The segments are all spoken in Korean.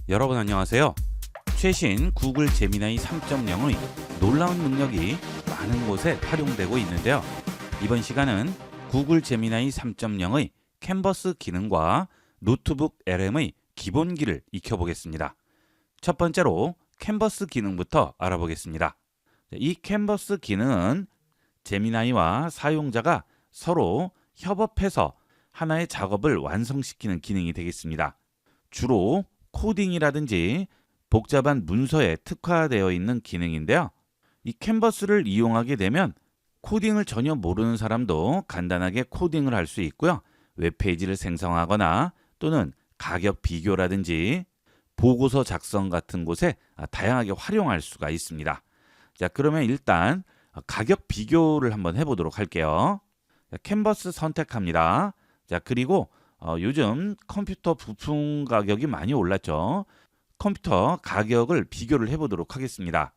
여러분 안녕하세요. 최신 구글 제미나이 3.0의 놀라운 능력이 많은 곳에 활용되고 있는데요. 이번 시간은 구글 제미나이 3.0의 캔버스 기능과 노트북 LM의 기본기를 익혀보겠습니다. 첫 번째로 캔버스 기능부터 알아보겠습니다. 이 캔버스 기능은 제미나이와 사용자가 서로 협업해서 하나의 작업을 완성시키는 기능이 되겠습니다. 주로 코딩이라든지 복잡한 문서에 특화되어 있는 기능인데요. 이 캔버스를 이용하게 되면 코딩을 전혀 모르는 사람도 간단하게 코딩을 할 수 있고요. 웹페이지를 생성하거나 또는 가격 비교라든지 보고서 작성 같은 곳에 다양하게 활용할 수가 있습니다. 자, 그러면 일단 가격 비교를 한번 해보도록 할게요. 자, 캔버스 선택합니다. 자, 그리고 요즘 컴퓨터 부품 가격이 많이 올랐죠. 컴퓨터 가격을 비교를 해보도록 하겠습니다.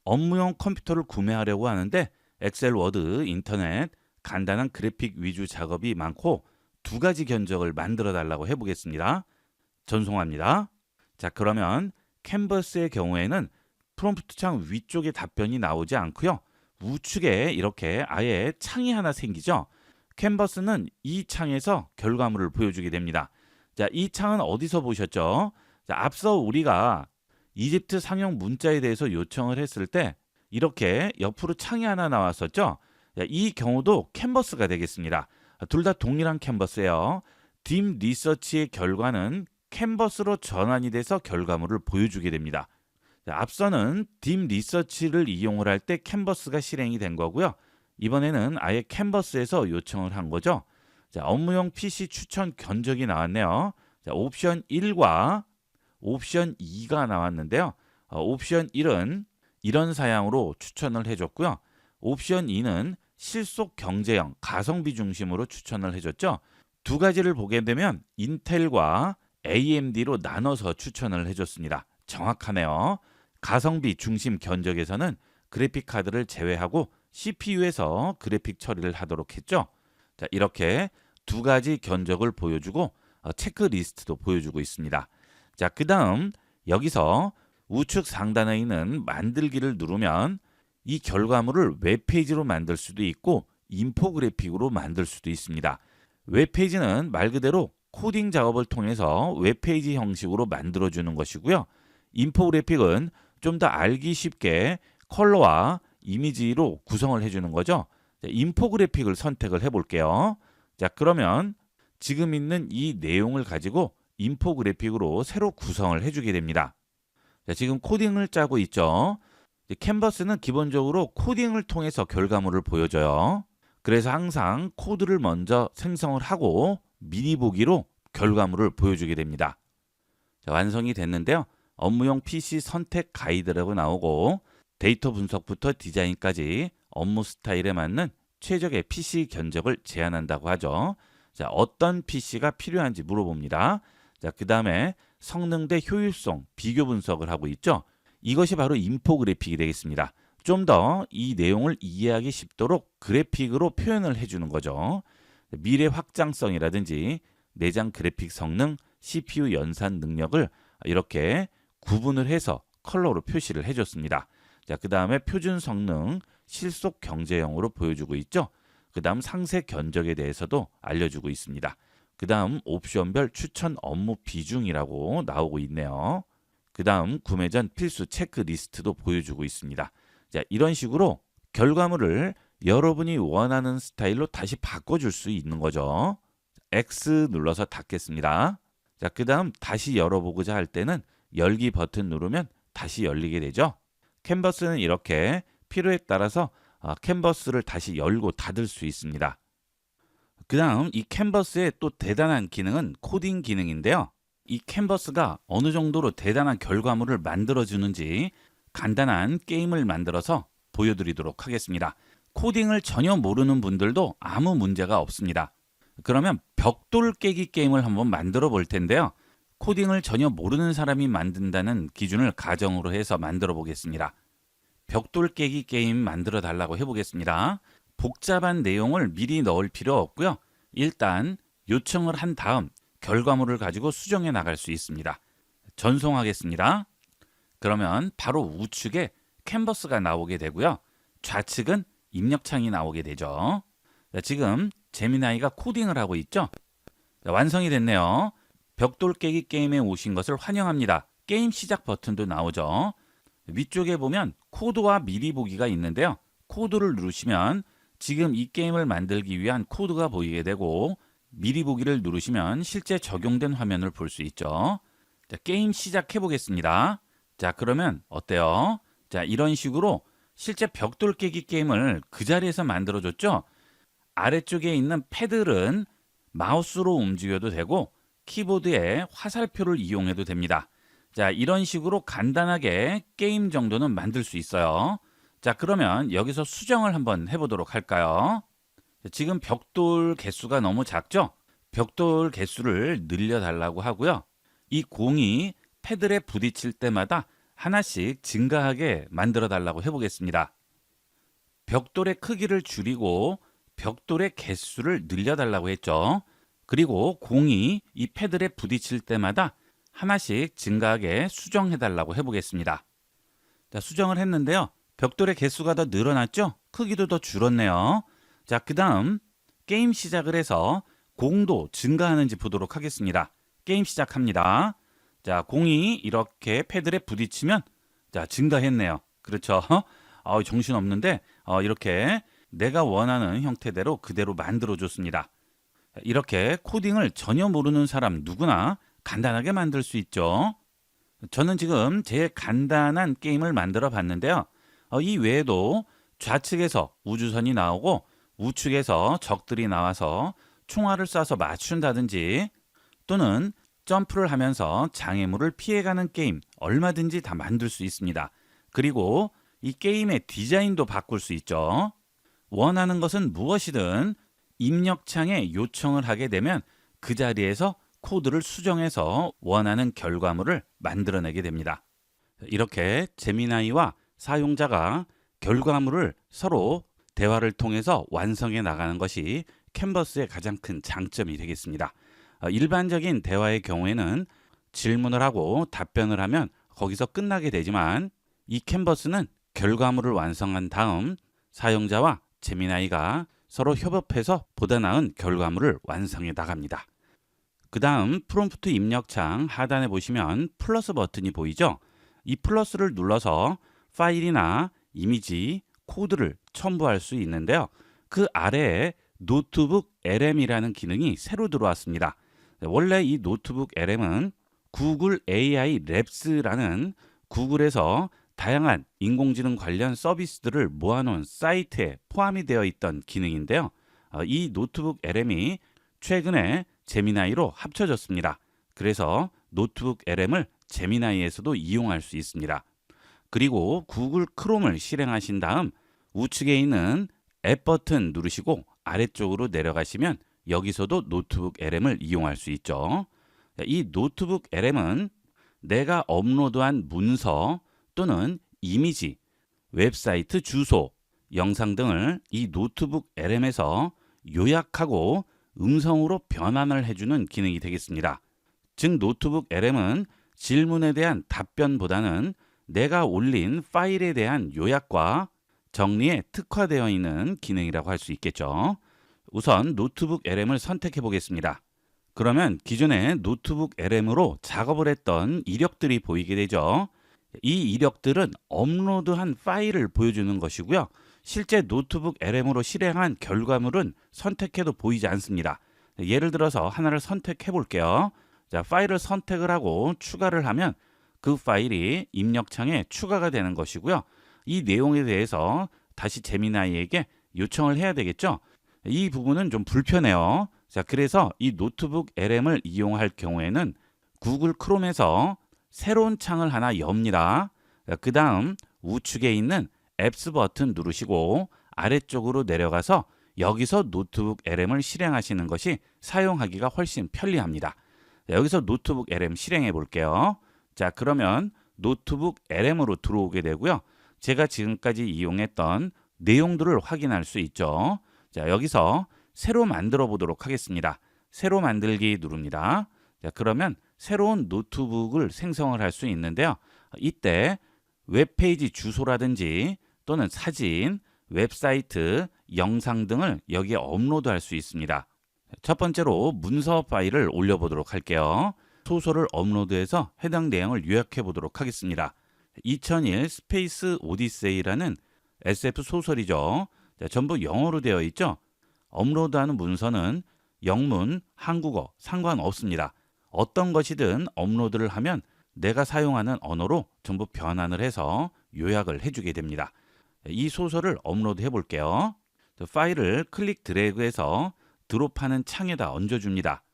업무용 컴퓨터를 구매하려고 하는데 엑셀, 워드, 인터넷, 간단한 그래픽 위주 작업이 많고 두 가지 견적을 만들어 달라고 해보겠습니다. 전송합니다. 자, 그러면 캔버스의 경우에는 프롬프트 창 위쪽에 답변이 나오지 않고요. 우측에 이렇게 아예 창이 하나 생기죠. 캔버스는 이 창에서 결과물을 보여주게 됩니다. 자, 이 창은 어디서 보셨죠? 자, 앞서 우리가 이집트 상용 문자에 대해서 요청을 했을 때 이렇게 옆으로 창이 하나 나왔었죠. 자, 이 경우도 캔버스가 되겠습니다. 둘 다 동일한 캔버스예요. 딥 리서치의 결과는 캔버스로 전환이 돼서 결과물을 보여주게 됩니다. 자, 앞서는 딥 리서치를 이용을 할 때 캔버스가 실행이 된 거고요. 이번에는 아예 캔버스에서 요청을 한 거죠. 자, 업무용 PC 추천 견적이 나왔네요. 자, 옵션 1과 옵션 2가 나왔는데요. 옵션 1은 이런 사양으로 추천을 해줬고요. 옵션 2는 실속 경제형 가성비 중심으로 추천을 해줬죠. 두 가지를 보게 되면 인텔과 AMD로 나눠서 추천을 해줬습니다. 정확하네요. 가성비 중심 견적에서는 그래픽 카드를 제외하고 CPU에서 그래픽 처리를 하도록 했죠. 자, 이렇게 두 가지 견적을 보여주고 체크리스트도 보여주고 있습니다. 자, 그 다음 여기서 우측 상단에 있는 만들기를 누르면 이 결과물을 웹페이지로 만들 수도 있고 인포그래픽으로 만들 수도 있습니다. 웹페이지는 말 그대로 코딩 작업을 통해서 웹페이지 형식으로 만들어주는 것이고요. 인포그래픽은 좀 더 알기 쉽게 컬러와 이미지로 구성을 해주는 거죠. 자, 인포그래픽을 선택을 해볼게요. 자, 그러면 지금 있는 이 내용을 가지고 인포그래픽으로 새로 구성을 해주게 됩니다. 자, 지금 코딩을 짜고 있죠. 캔버스는 기본적으로 코딩을 통해서 결과물을 보여줘요. 그래서 항상 코드를 먼저 생성을 하고 미리 보기로 결과물을 보여주게 됩니다. 자, 완성이 됐는데요. 업무용 PC 선택 가이드라고 나오고 데이터 분석부터 디자인까지 업무 스타일에 맞는 최적의 PC 견적을 제안한다고 하죠. 자, 어떤 PC가 필요한지 물어봅니다. 자, 그 다음에 성능 대 효율성 비교 분석을 하고 있죠. 이것이 바로 인포그래픽이 되겠습니다. 좀 더 이 내용을 이해하기 쉽도록 그래픽으로 표현을 해주는 거죠. 미래 확장성이라든지 내장 그래픽 성능, CPU 연산 능력을 이렇게 구분을 해서 컬러로 표시를 해줬습니다. 자, 그 다음에 표준 성능, 실속 경제형으로 보여주고 있죠. 그 다음 상세 견적에 대해서도 알려주고 있습니다. 그 다음 옵션별 추천 업무 비중이라고 나오고 있네요. 그 다음 구매 전 필수 체크리스트도 보여주고 있습니다. 자, 이런 식으로 결과물을 여러분이 원하는 스타일로 다시 바꿔줄 수 있는 거죠. X 눌러서 닫겠습니다. 자, 그 다음 다시 열어보고자 할 때는 열기 버튼 누르면 다시 열리게 되죠. 캔버스는 이렇게 필요에 따라서 캔버스를 다시 열고 닫을 수 있습니다. 그 다음 이 캔버스의 또 대단한 기능은 코딩 기능인데요. 이 캔버스가 어느 정도로 대단한 결과물을 만들어주는지 간단한 게임을 만들어서 보여드리도록 하겠습니다. 코딩을 전혀 모르는 분들도 아무 문제가 없습니다. 그러면 벽돌 깨기 게임을 한번 만들어 볼 텐데요. 코딩을 전혀 모르는 사람이 만든다는 기준을 가정으로 해서 만들어 보겠습니다. 벽돌 깨기 게임 만들어 달라고 해보겠습니다. 복잡한 내용을 미리 넣을 필요 없고요. 일단 요청을 한 다음 결과물을 가지고 수정해 나갈 수 있습니다. 전송하겠습니다. 그러면 바로 우측에 캔버스가 나오게 되고요. 좌측은 입력창이 나오게 되죠. 자, 지금 제미나이가 코딩을 하고 있죠. 자, 완성이 됐네요. 벽돌 깨기 게임에 오신 것을 환영합니다. 게임 시작 버튼도 나오죠. 위쪽에 보면 코드와 미리 보기가 있는데요. 코드를 누르시면 지금 이 게임을 만들기 위한 코드가 보이게 되고, 미리 보기를 누르시면 실제 적용된 화면을 볼 수 있죠. 자, 게임 시작해 보겠습니다. 자, 그러면 어때요? 자, 이런 식으로 실제 벽돌 깨기 게임을 그 자리에서 만들어줬죠. 아래쪽에 있는 패들은 마우스로 움직여도 되고 키보드에 화살표를 이용해도 됩니다. 자, 이런 식으로 간단하게 게임 정도는 만들 수 있어요. 자, 그러면 여기서 수정을 한번 해보도록 할까요? 지금 벽돌 개수가 너무 작죠? 벽돌 개수를 늘려달라고 하고요. 이 공이 패들에 부딪힐 때마다 하나씩 증가하게 만들어 달라고 해보겠습니다. 벽돌의 크기를 줄이고 벽돌의 개수를 늘려달라고 했죠. 그리고 공이 이 패들에 부딪힐 때마다 하나씩 증가하게 수정해달라고 해보겠습니다. 자, 수정을 했는데요. 벽돌의 개수가 더 늘어났죠? 크기도 더 줄었네요. 자, 그 다음 게임 시작을 해서 공도 증가하는지 보도록 하겠습니다. 게임 시작합니다. 자, 공이 이렇게 패들에 부딪히면 자, 증가했네요. 그렇죠? 정신없는데 이렇게 내가 원하는 형태대로 그대로 만들어줬습니다. 이렇게 코딩을 전혀 모르는 사람 누구나 간단하게 만들 수 있죠. 저는 지금 제일 간단한 게임을 만들어 봤는데요. 이 외에도 좌측에서 우주선이 나오고 우측에서 적들이 나와서 총알을 쏴서 맞춘다든지, 또는 점프를 하면서 장애물을 피해가는 게임 얼마든지 다 만들 수 있습니다. 그리고 이 게임의 디자인도 바꿀 수 있죠. 원하는 것은 무엇이든 입력창에 요청을 하게 되면 그 자리에서 코드를 수정해서 원하는 결과물을 만들어내게 됩니다. 이렇게 제미나이와 사용자가 결과물을 서로 대화를 통해서 완성해 나가는 것이 캔버스의 가장 큰 장점이 되겠습니다. 일반적인 대화의 경우에는 질문을 하고 답변을 하면 거기서 끝나게 되지만, 이 캔버스는 결과물을 완성한 다음 사용자와 제미나이가 서로 협업해서 보다 나은 결과물을 완성해 나갑니다. 그 다음 프롬프트 입력창 하단에 보시면 플러스 버튼이 보이죠? 이 플러스를 눌러서 파일이나 이미지, 코드를 첨부할 수 있는데요. 그 아래에 노트북 LM이라는 기능이 새로 들어왔습니다. 원래 이 노트북 LM은 구글 AI 랩스라는 구글에서 다양한 인공지능 관련 서비스들을 모아놓은 사이트에 포함이 되어 있던 기능인데요. 이 노트북 LM이 최근에 제미나이로 합쳐졌습니다. 그래서 노트북 LM을 제미나이에서도 이용할 수 있습니다. 그리고 구글 크롬을 실행하신 다음 우측에 있는 앱 버튼 누르시고 아래쪽으로 내려가시면 여기서도 노트북 LM을 이용할 수 있죠. 이 노트북 LM은 내가 업로드한 문서 또는 이미지, 웹사이트 주소, 영상 등을 이 노트북 LM에서 요약하고 음성으로 변환을 해주는 기능이 되겠습니다. 즉 노트북 LM은 질문에 대한 답변보다는 내가 올린 파일에 대한 요약과 정리에 특화되어 있는 기능이라고 할 수 있겠죠. 우선 노트북 LM을 선택해 보겠습니다. 그러면 기존에 노트북 LM으로 작업을 했던 이력들이 보이게 되죠. 이 이력들은 업로드한 파일을 보여주는 것이고요. 실제 노트북 LM으로 실행한 결과물은 선택해도 보이지 않습니다. 예를 들어서 하나를 선택해 볼게요. 자, 파일을 선택을 하고 추가를 하면 그 파일이 입력창에 추가가 되는 것이고요. 이 내용에 대해서 다시 제미나이에게 요청을 해야 되겠죠. 이 부분은 좀 불편해요. 자, 그래서 이 노트북 LM을 이용할 경우에는 구글 크롬에서 새로운 창을 하나 엽니다. 그 다음 우측에 있는 앱스 버튼 누르시고 아래쪽으로 내려가서 여기서 노트북 LM을 실행하시는 것이 사용하기가 훨씬 편리합니다. 자, 여기서 노트북 LM 실행해 볼게요. 자, 그러면 노트북 LM으로 들어오게 되고요. 제가 지금까지 이용했던 내용들을 확인할 수 있죠. 자, 여기서 새로 만들어 보도록 하겠습니다. 새로 만들기 누릅니다. 자, 그러면 새로운 노트북을 생성을 할 수 있는데요. 이때 웹페이지 주소라든지 또는 사진, 웹사이트, 영상 등을 여기에 업로드할 수 있습니다. 첫 번째로 문서 파일을 올려보도록 할게요. 소설을 업로드해서 해당 내용을 요약해 보도록 하겠습니다. 2001 스페이스 오디세이라는 SF 소설이죠. 전부 영어로 되어 있죠. 업로드하는 문서는 영문, 한국어 상관없습니다. 어떤 것이든 업로드를 하면 내가 사용하는 언어로 전부 변환을 해서 요약을 해주게 됩니다. 이 소설을 업로드 해볼게요. 파일을 클릭 드래그해서 드롭하는 창에다 얹어줍니다.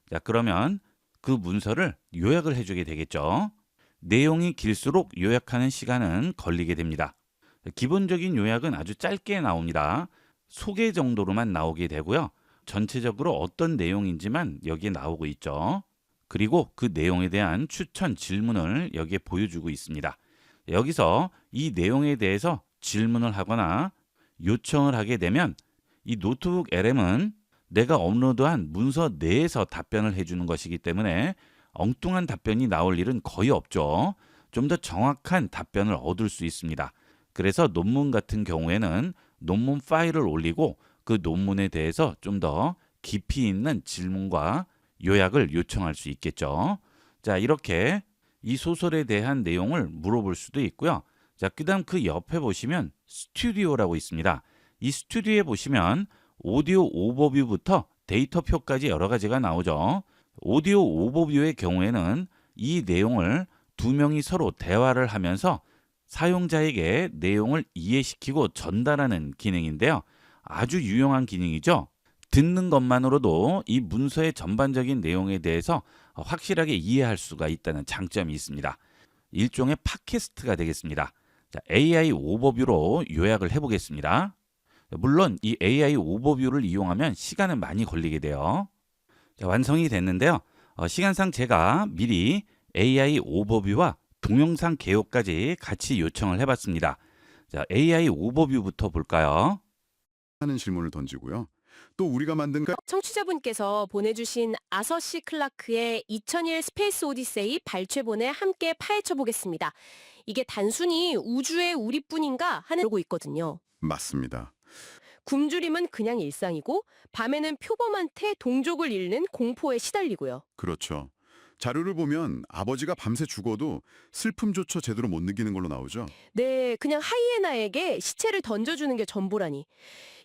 자, 그러면 그 문서를 요약을 해주게 되겠죠. 내용이 길수록 요약하는 시간은 걸리게 됩니다. 기본적인 요약은 아주 짧게 나옵니다. 소개 정도로만 나오게 되고요. 전체적으로 어떤 내용인지만 여기에 나오고 있죠. 그리고 그 내용에 대한 추천 질문을 여기에 보여주고 있습니다. 여기서 이 내용에 대해서 질문을 하거나 요청을 하게 되면 이 노트북 LM은 내가 업로드한 문서 내에서 답변을 해주는 것이기 때문에 엉뚱한 답변이 나올 일은 거의 없죠. 좀 더 정확한 답변을 얻을 수 있습니다. 그래서 논문 같은 경우에는 논문 파일을 올리고 그 논문에 대해서 좀 더 깊이 있는 질문과 요약을 요청할 수 있겠죠. 자, 이렇게 이 소설에 대한 내용을 물어볼 수도 있고요. 자, 그다음 그 옆에 보시면 스튜디오라고 있습니다. 이 스튜디오에 보시면 오디오 오버뷰부터 데이터표까지 여러 가지가 나오죠. 오디오 오버뷰의 경우에는 이 내용을 두 명이 서로 대화를 하면서 사용자에게 내용을 이해시키고 전달하는 기능인데요. 아주 유용한 기능이죠. 듣는 것만으로도 이 문서의 전반적인 내용에 대해서 확실하게 이해할 수가 있다는 장점이 있습니다. 일종의 팟캐스트가 되겠습니다. 자, AI 오버뷰로 요약을 해보겠습니다. 물론 이 AI 오버뷰를 이용하면 시간은 많이 걸리게 돼요. 자, 완성이 됐는데요. 시간상 제가 미리 AI 오버뷰와 동영상 개요까지 같이 요청을 해봤습니다. 자, AI 오버뷰부터 볼까요? 하는 질문을 던지고요. 또 우리가 만든 청취자분께서 보내주신 아서 씨 클라크의 2001 스페이스 오디세이 발췌본에 함께 파헤쳐 보겠습니다. 이게 단순히 우주의 우리뿐인가 하는 그러고 있거든요. 맞습니다. 굶주림은 그냥 일상이고 밤에는 표범한테 동족을 잃는 공포에 시달리고요. 그렇죠. 자료를 보면 아버지가 밤새 죽어도 슬픔조차 제대로 못 느끼는 걸로 나오죠. 네, 그냥 하이에나에게 시체를 던져주는 게 전부라니.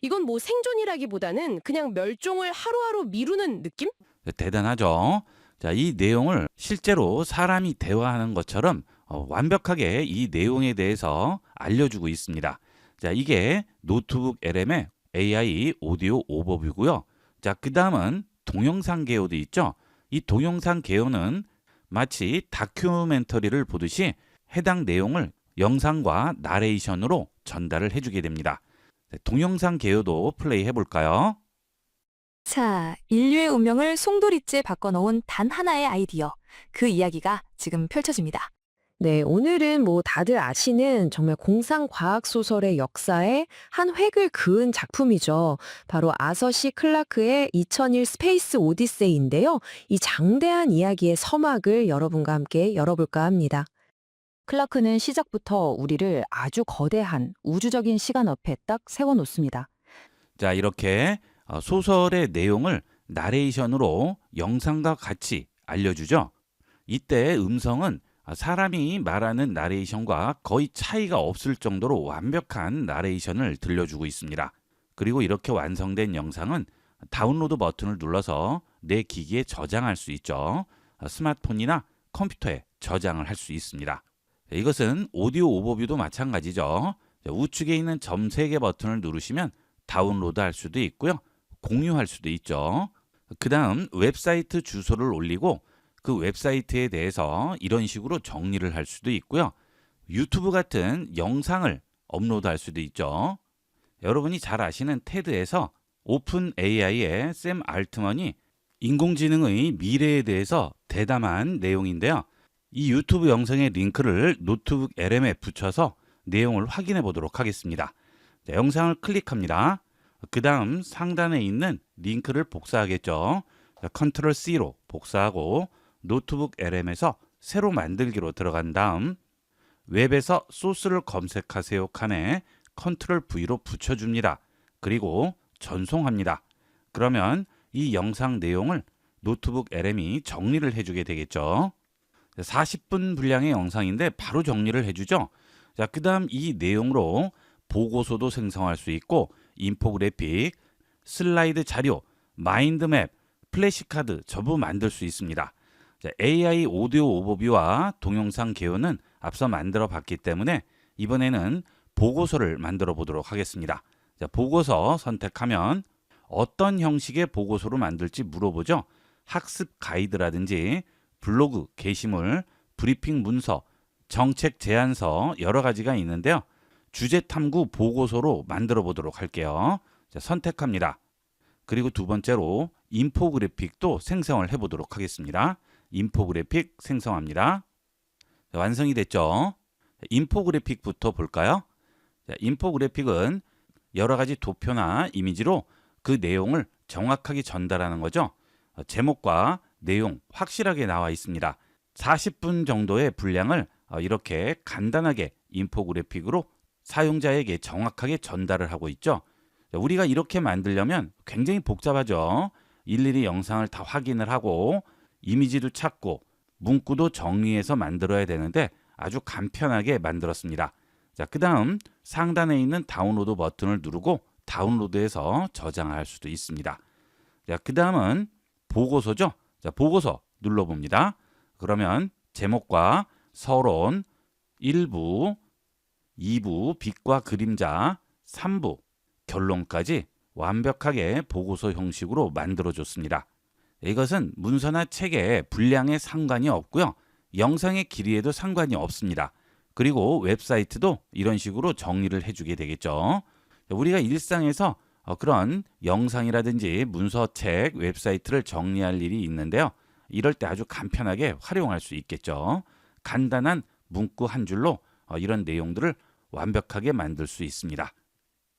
이건 뭐 생존이라기보다는 그냥 멸종을 하루하루 미루는 느낌? 대단하죠. 자, 이 내용을 실제로 사람이 대화하는 것처럼 완벽하게 이 내용에 대해서 알려주고 있습니다. 자, 이게 노트북 LM의 AI 오디오 오버뷰고요. 자, 그 다음은 동영상 개요도 있죠. 이 동영상 개요는 마치 다큐멘터리를 보듯이 해당 내용을 영상과 나레이션으로 전달을 해주게 됩니다. 동영상 개요도 플레이 해볼까요? 자, 인류의 운명을 송두리째 바꿔놓은 단 하나의 아이디어. 그 이야기가 지금 펼쳐집니다. 네, 오늘은 뭐 다들 아시는 정말 공상과학 소설의 역사에 한 획을 그은 작품이죠. 바로 아서 씨 클라크의 2001 스페이스 오디세이인데요. 이 장대한 이야기의 서막을 여러분과 함께 열어볼까 합니다. 클라크는 시작부터 우리를 아주 거대한 우주적인 시간 앞에 딱 세워놓습니다. 자, 이렇게 소설의 내용을 나레이션으로 영상과 같이 알려주죠. 이때 음성은 사람이 말하는 나레이션과 거의 차이가 없을 정도로 완벽한 나레이션을 들려주고 있습니다. 그리고 이렇게 완성된 영상은 다운로드 버튼을 눌러서 내 기기에 저장할 수 있죠. 스마트폰이나 컴퓨터에 저장을 할 수 있습니다. 이것은 오디오 오버뷰도 마찬가지죠. 우측에 있는 점 3개 버튼을 누르시면 다운로드 할 수도 있고요. 공유할 수도 있죠. 그 다음 웹사이트 주소를 올리고 그 웹사이트에 대해서 이런 식으로 정리를 할 수도 있고요. 유튜브 같은 영상을 업로드할 수도 있죠. 여러분이 잘 아시는 테드에서 오픈 AI의 샘 알트먼이 인공지능의 미래에 대해서 대담한 내용인데요. 이 유튜브 영상의 링크를 노트북 LM에 붙여서 내용을 확인해 보도록 하겠습니다. 자, 영상을 클릭합니다. 그 다음 상단에 있는 링크를 복사하겠죠. 컨트롤 C로 복사하고 노트북 LM에서 새로 만들기로 들어간 다음 웹에서 소스를 검색하세요 칸에 컨트롤 V로 붙여줍니다. 그리고 전송합니다. 그러면 이 영상 내용을 노트북 LM이 정리를 해주게 되겠죠. 40분 분량의 영상인데 바로 정리를 해주죠. 자, 그 다음 이 내용으로 보고서도 생성할 수 있고 인포그래픽, 슬라이드 자료, 마인드맵, 플래시카드 전부 만들 수 있습니다. 자, AI 오디오 오버뷰와 동영상 개요는 앞서 만들어 봤기 때문에 이번에는 보고서를 만들어 보도록 하겠습니다. 자, 보고서 선택하면 어떤 형식의 보고서로 만들지 물어보죠. 학습 가이드라든지 블로그, 게시물, 브리핑 문서, 정책 제안서 여러 가지가 있는데요. 주제 탐구 보고서로 만들어 보도록 할게요. 자, 선택합니다. 그리고 두 번째로 인포그래픽도 생성을 해보도록 하겠습니다. 인포그래픽 생성합니다. 자, 완성이 됐죠? 자, 인포그래픽부터 볼까요? 자, 인포그래픽은 여러 가지 도표나 이미지로 그 내용을 정확하게 전달하는 거죠. 제목과 내용 확실하게 나와 있습니다. 40분 정도의 분량을 이렇게 간단하게 인포그래픽으로 사용자에게 정확하게 전달을 하고 있죠. 우리가 이렇게 만들려면 굉장히 복잡하죠. 일일이 영상을 다 확인을 하고 이미지도 찾고 문구도 정리해서 만들어야 되는데 아주 간편하게 만들었습니다. 자, 그 다음 상단에 있는 다운로드 버튼을 누르고 다운로드해서 저장할 수도 있습니다. 자, 그 다음은 보고서죠. 자, 보고서 눌러봅니다. 그러면 제목과 서론, 1부, 2부, 빛과 그림자, 3부, 결론까지 완벽하게 보고서 형식으로 만들어줬습니다. 이것은 문서나 책의 분량에 상관이 없고요. 영상의 길이에도 상관이 없습니다. 그리고 웹사이트도 이런 식으로 정리를 해주게 되겠죠. 우리가 일상에서 그런 영상이라든지 문서, 책, 웹사이트를 정리할 일이 있는데요. 이럴 때 아주 간편하게 활용할 수 있겠죠. 간단한 문구 한 줄로 이런 내용들을 완벽하게 만들 수 있습니다.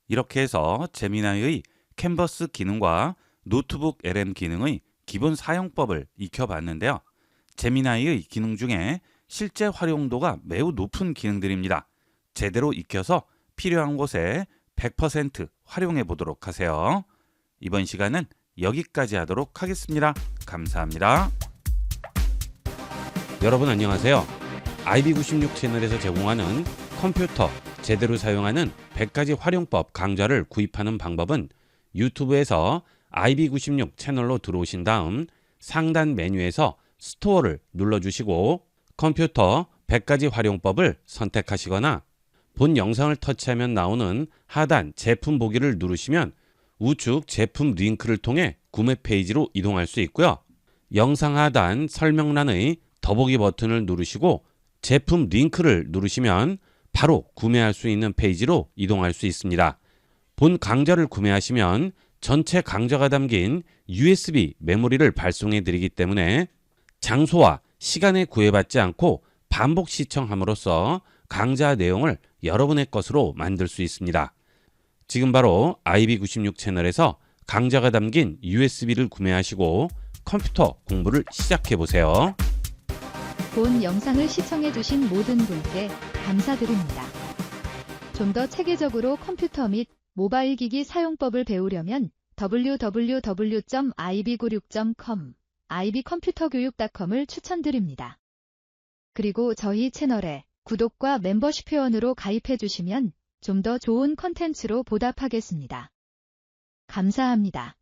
이렇게 해서 제미나이의 캔버스 기능과 노트북 LM 기능의 기본 사용법을 익혀봤는데요. 제미나이의 기능 중에 실제 활용도가 매우 높은 기능들입니다. 제대로 익혀서 필요한 곳에 100% 활용해 보도록 하세요. 이번 시간은 여기까지 하도록 하겠습니다. 감사합니다. 여러분 안녕하세요. IB96 채널에서 제공하는 컴퓨터 제대로 사용하는 100가지 활용법 강좌를 구입하는 방법은 유튜브에서 IB96 채널로 들어오신 다음 상단 메뉴에서 스토어를 눌러주시고 컴퓨터 100가지 활용법을 선택하시거나 본 영상을 터치하면 나오는 하단 제품 보기를 누르시면 우측 제품 링크를 통해 구매 페이지로 이동할 수 있고요. 영상 하단 설명란의 더보기 버튼을 누르시고 제품 링크를 누르시면 바로 구매할 수 있는 페이지로 이동할 수 있습니다. 본 강좌를 구매하시면 전체 강좌가 담긴 USB 메모리를 발송해 드리기 때문에 장소와 시간에 구애받지 않고 반복 시청함으로써 강좌 내용을 여러분의 것으로 만들 수 있습니다. 지금 바로 IB96 채널에서 강좌가 담긴 USB를 구매하시고 컴퓨터 공부를 시작해 보세요. 본 영상을 시청해주신 모든 분께 감사드립니다. 좀 더 체계적으로 컴퓨터 및 모바일 기기 사용법을 배우려면 www.ib96.com, ib컴퓨터교육.com을 추천드립니다. 그리고 저희 채널에 구독과 멤버십 회원으로 가입해주시면 좀 더 좋은 컨텐츠로 보답하겠습니다. 감사합니다.